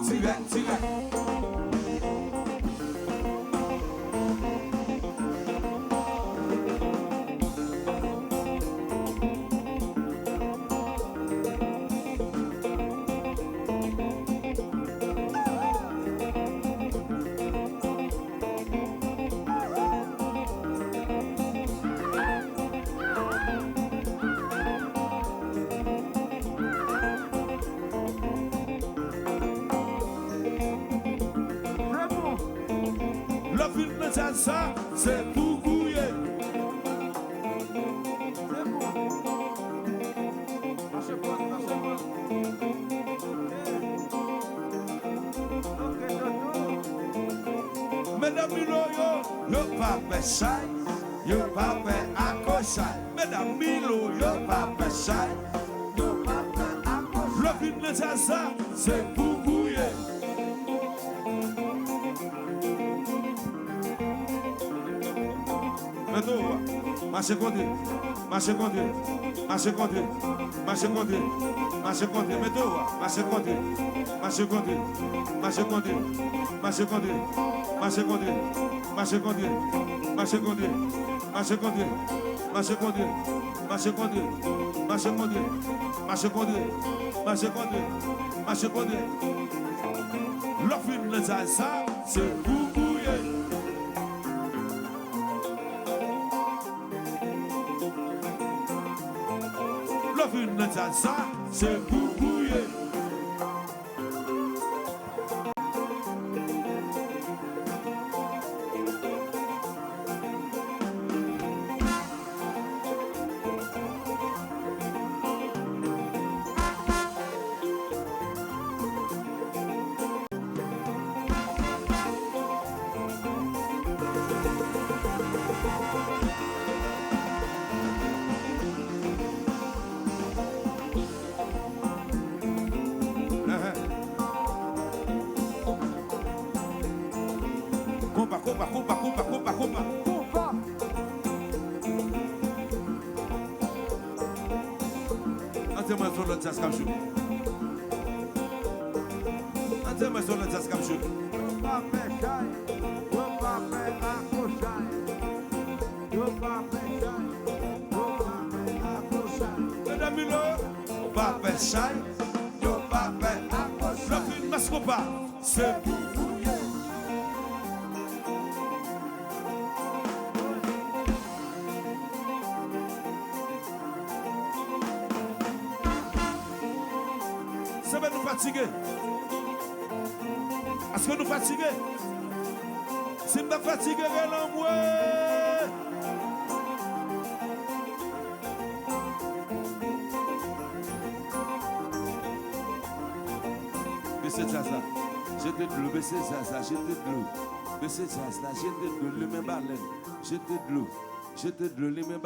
direct. Le film de ça, c'est pour couiller. C'est bon. Marchez-moi. Ok, Toto. Mesdames, yo pas fait ça, yo pas fait accrochage. Mesdames, yo pas fait ça, yo pas fait accrochage. Le film de ça, c'est pour couiller. Marchez contre, marchez contre, marchez contre, marchez contre, marchez contre, marchez contre, marchez contre, marchez contre, marchez contre, marchez contre, marchez contre, marchez contre, marchez contre, marchez contre, marchez contre, marchez contre, marchez contre, marchez contre, marchez contre. Le film de ça, c'est pour couiller. Le film de ça, c'est pour couiller. Compa. Antez-moi sur le jazz comme je. Antez-moi sur le jazz comme je. Mesdames, yo pas fait ça, yo pas fait accrochage. Le film masque pas, c'est pour couiller. Ça va nous fatiguer. Est-ce que nous fatiguer? Si nous fatiguer, l'envoi. Baissez ça, jetez de l'eau, baissez ça, jetez de l'eau. Baissez ça, jetez de l'eau, les mêmes baleines. Jetez de l'eau, les mêmes baleines.